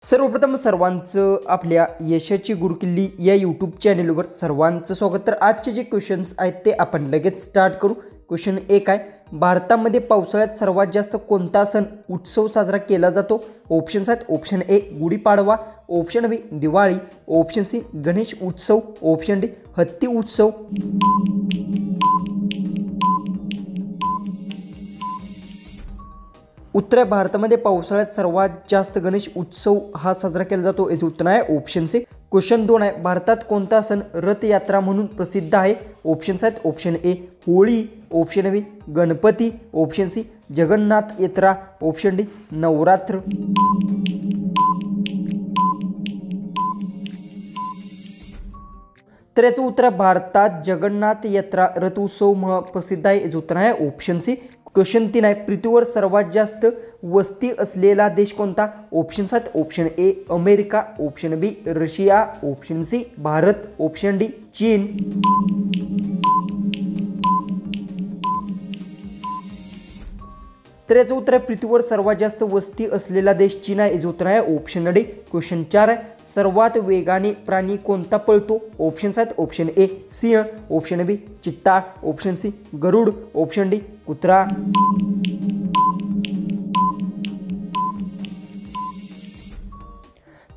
सर्वप्रथम सर्वांचं आपल्या यशाची गुरुकिल्ली या यूट्यूब चॅनलवर सर्वांचं स्वागत। तर आजचे जे क्वेश्चन्स आहेत ते आपण लगेच स्टार्ट करू। क्वेश्चन 1 आहे, भारतामध्ये पावसाळ्यात सर्वात जास्त कोणता सण उत्सव साजरा केला जातो? ऑप्शन्स आहेत, option A Gudhi Padwa, option B Diwali, option C Ganesh Utsav, option D हत्ती उत्सव। उत्तर भारतामध्ये पावसाळ्यात सर्वात जास्त गणेश उत्सव हा साजरा केला जातो। याचे उत्तर आहे ऑप्शन सी। क्वेश्चन 2 आहे, भारतात कोणता सण रथयात्रा म्हणून प्रसिद्ध आहे? ऑप्शन्स आहेत, option A Holi, option B Ganpati, option C Jagannath Yatra, option D Navratra. तर याचं उत्तर भारतात जगन्नाथ यात्रा रथ उत्सव प्रसिद्ध आहे। याचं उत्तर आहे ऑप्शन सी। क्वेश्चन 3 आहे, पृथ्वीवर सर्वात जास्त वस्ती असलेला देश कोणता? ऑप्शन्स आहेत, option A America, option B Russia, option C Bharat, option D चीन। तर याचं उत्तर आहे पृथ्वीवर सर्वात जास्त वस्ती असलेला देश चीन आहे। याचं उत्तर आहे ऑप्शन डी। क्वेश्चन 4 आहे, सर्वात वेगाने प्राणी कोणता पळतो? ऑप्शन्स आहेत, ऑप्शन ए सिंह, ऑप्शन बी चित्ता, ऑप्शन सी गरुड, ऑप्शन डी कुत्रा।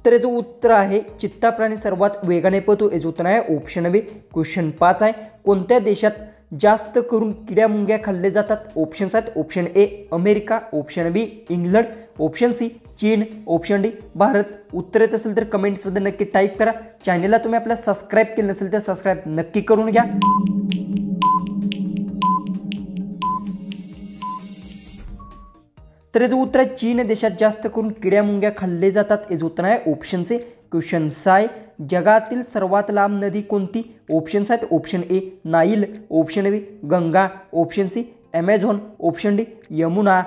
तर याचं उत्तर आहे चित्ता प्राणी सर्वात वेगाने पळतो। याचं उत्तर आहे ऑप्शन बी। क्वेश्चन 5 आहे, कोणत्या देशात जास्त करून किड्या मुंग्या खाल्ले जातात? ऑप्शन्स आहेत, option A America, option B England, option C चीन, ऑप्शन डी भारत। उत्तर येत असेल तर कमेंट्समध्ये नक्की टाईप करा। चॅनलला तुम्ही आपला सबस्क्राईब केलं नसेल तर सबस्क्राईब नक्की करून घ्या। तर याचं उत्तर आहे चीन देशात जास्त करून किड्या मुंग्या खाल्ले जातात। याचं उत्तर आहे ऑप्शन सी। क्वेश्चन 6 आहे, जगातील सर्वात लांब नदी कोणती? ऑप्शन्स आहेत, option A Nile, option B Ganga, option C Amazon, option D Yamuna.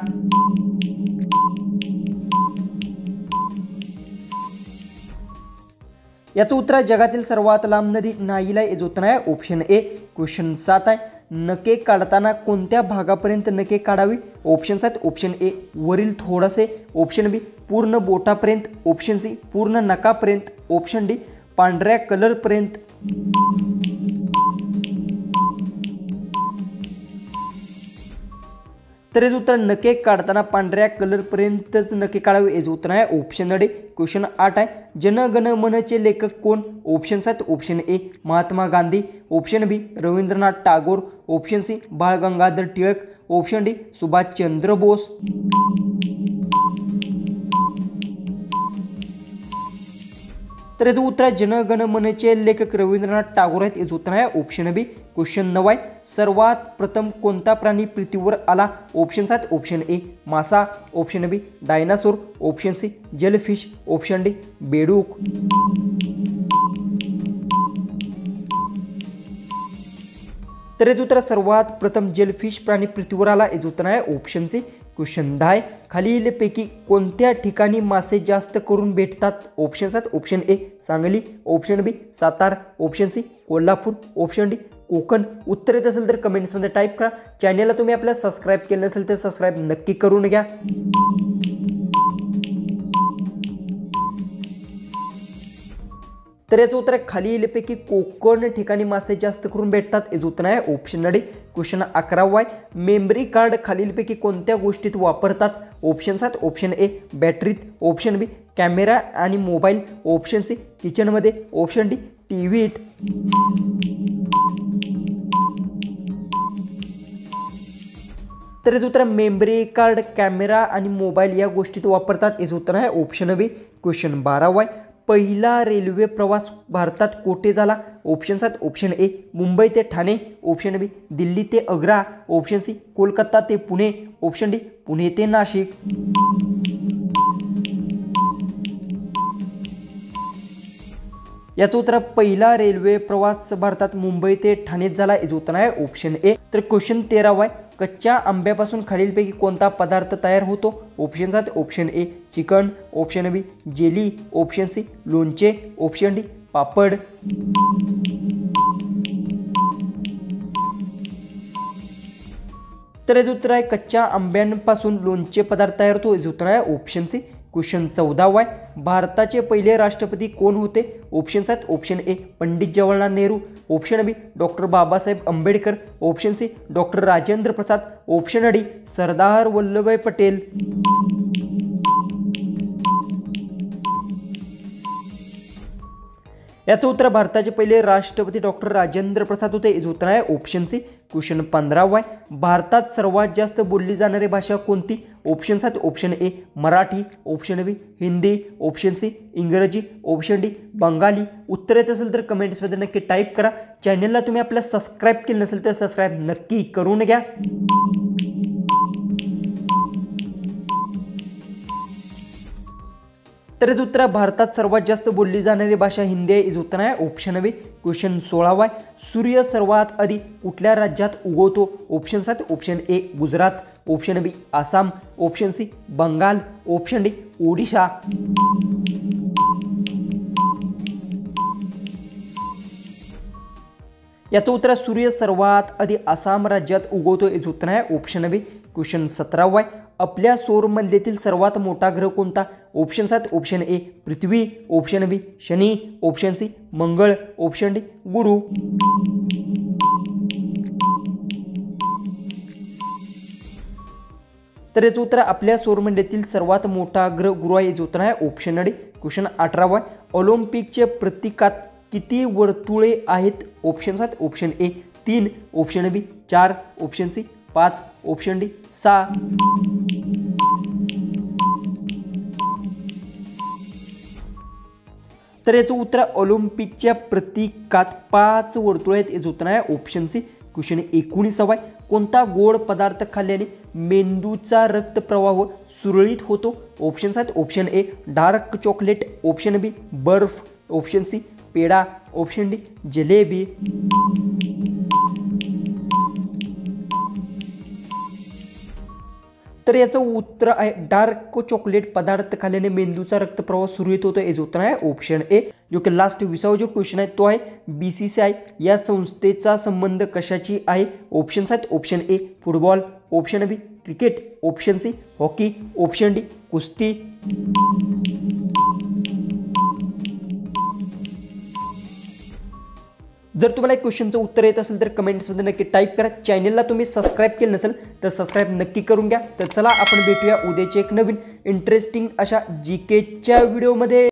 याचं उत्तर आहे जगातील सर्वात लांब नदी नाईल आहे। याचं उत्तर आहे ऑप्शन ए। क्वेश्चन 7 आहे, नखे काढताना कोणत्या भागापर्यंत नखे काढावी? ऑप्शन्स आहेत, ऑप्शन ए वरील थोडेसे, ऑप्शन बी पूर्ण बोटापर्यंत, ऑप्शन सी पूर्ण नखापर्यंत, ऑप्शन डी पांढऱ्या कलरपर्यंत। तर याचं उत्तर नखे काढताना पांढऱ्या कलरपर्यंतच नखे काढावे। याचं उत्तर आहे ऑप्शन डी। क्वेश्चन 8 आहे, जन गण मनचे लेखक कोण? ऑप्शन्स आहेत, option A Mahatma Gandhi, option B Rabindranath Tagore, option C Bal Gangadhar Tilak, option D Subhash Chandra Bose. तर याचं उत्तर आहे जन गण मनचे लेखक रवींद्रनाथ टागोर आहेत। याचं उत्तर आहे ऑप्शन बी। क्वेश्चन 9 आहे, सर्वात प्रथम कोणता प्राणी पृथ्वीवर आला? ऑप्शन्स आहेत, ऑप्शन ए मासा, option B dinosaur, option C jellyfish, option D बेडूक। तर याचं उत्तर सर्वात प्रथम जेलफिश प्राणी पृथ्वीवर आला। याचं उत्तर आहे ऑप्शन सी। क्वेश्चन 10 आहे, खालीलपैकी कोणत्या ठिकाणी मासे जास्त करून भेटतात? ऑप्शन्स आहेत, option A Sangli, option B Satara, option C Kolhapur, option D Konkan. उत्तर येत असेल तर कमेंट्समध्ये टाईप करा। चॅनलला तुम्ही आपल्या सबस्क्राईब केलं नसेल तर सबस्क्राईब नक्की करून घ्या। तर याचं उत्तर आहे खालीलपैकी कोकण ठिकाणी मासे जास्त करून भेटतात। याचं उत्तर आहे ऑप्शन डी। क्वेश्चन 11 आहे, मेमरी कार्ड खालीलपैकी कोणत्या गोष्टीत वापरतात? ऑप्शन्स आहेत, ऑप्शन ए बॅटरीत, ऑप्शन बी कॅमेरा आणि मोबाईल, ऑप्शन सी किचनमध्ये, ऑप्शन डी टीव्हीत। तर याचं उत्तर मेमरी कार्ड कॅमेरा आणि मोबाईल या गोष्टीत वापरतात। याचं उत्तर आहे ऑप्शन बी। क्वेश्चन 12 आहे, पहिला रेल्वे प्रवास भारतात कोठे झाला? ऑप्शन्स आहेत, ऑप्शन ए मुंबई ते ठाणे, ऑप्शन बी दिल्ली ते आग्रा, ऑप्शन सी कोलकाता ते पुणे, ऑप्शन डी पुणे ते नाशिक। याचं उत्तर पहिला रेल्वे प्रवास भारतात मुंबई ते ठाणेत झाला। याचं उत्तर आहे ऑप्शन ए। तर क्वेश्चन 13 आहे, कच्च्या आंब्यापासून खालीलपैकी कोणता पदार्थ तयार होतो? ऑप्शन्स आहेत, option A chicken, option B jelly, option C लोणचे, ऑप्शन डी पापड। तर याचं उत्तर आहे कच्च्या आंब्यांपासून लोणचे पदार्थ तयार होतो। याचं उत्तर आहे ऑप्शन सी। क्वेश्चन 14 आहे, भारताचे पहिले राष्ट्रपती कोण होते? ऑप्शन्स आहेत option A Pandit Jawaharlal Nehru, option B doctor Babasaheb Ambedkar, option C doctor Rajendra Prasad, option D Sardar Vallabhbhai Patel. याचं उत्तर भारताचे पहिले राष्ट्रपती डॉक्टर राजेंद्र प्रसाद होते. याचं उत्तर आहे ऑप्शन सी. क्वेश्चन 15 आहे. भारतात सर्वात जास्त बोलली जाणारी भाषा कोणती? ऑप्शन्स आहेत option A Marathi, option B Hindi, option C इंग्रजी, ऑप्शन डी बंगाली. उत्तर येत असेल तर कमेंट्समध्ये नक्की टाईप करा. चॅनलला तुम्ही आपल्या सबस्क्राईब केलं नसेल तर सबस्क्राईब नक्की करून घ्या. तर याचं उत्तर भारतात सर्वात जास्त बोलली जाणारी भाषा हिंदी आहे. याचं उत्तर आहे ऑप्शन बी. क्वेश्चन 16 आहे. सूर्य सर्वात आधी कुठल्या राज्यात उगवतो? ऑप्शन्स आहेत option A Gujarat, option B Assam, option C Bengal, option D Odisha. याचं उत्तर सूर्य सर्वात आधी आसाम राज्यात उगवतो. याचं उत्तर आहे ऑप्शन बी. क्वेश्चन 17 आहे. आपल्या सौरमंडळातील सर्वात मोठा ग्रह कोणता? ऑप्शन्स आहेत ऑप्शन ए पृथ्वी, ऑप्शन बी शनी, ऑप्शन सी मंगळ, ऑप्शन डी गुरु. तर याचं उत्तर आपल्या सौरमंडळातील सर्वात मोठा ग्रह गुरु आहे. याचं उत्तर आहे ऑप्शन डी. क्वेश्चन 18 आहे. ऑलिम्पिकच्या प्रतीकात किती वर्तुळे आहेत? ऑप्शन्स आहेत option A 3, option B 4, option C 5, option D 6. तर याचं उत्तर ऑलिम्पिकच्या प्रतीकात 5 वर्तुळे आहेत. याचं उत्तर आहे ऑप्शन सी. क्वेश्चन 19 आहे. कोणता गोड पदार्थ खाल्ल्याने मेंदूचा रक्तप्रवाह सुरळीत होतो? ऑप्शन्स आहेत option A dark chocolate, option B बर्फ, option C peda, option D jalebi. तर याचं उत्तर आहे डार्क चॉकलेट पदार्थ खाल्ल्याने मेंदूचा रक्तप्रवाह सुरळीत होतो. याचं उत्तर आहे ऑप्शन ए. जो की लास्ट 20वा जो क्वेश्चन आहे तो आहे BCCI या संस्थेचा संबंध कशाची आहे? ऑप्शन्स आहेत option A football, option B cricket, option C hockey, option D कुस्ती. जर तुम्हाला एक क्वेश्चनचं उत्तर येत असेल तर कमेंट्समध्ये नक्की टाईप करा. चॅनलला तुम्ही सबस्क्राईब केलं नसेल तर सबस्क्राईब नक्की करून घ्या. तर चला आपण भेटूया उद्याचे एक नवीन इंटरेस्टिंग अशा GKच्या व्हिडिओमध्ये.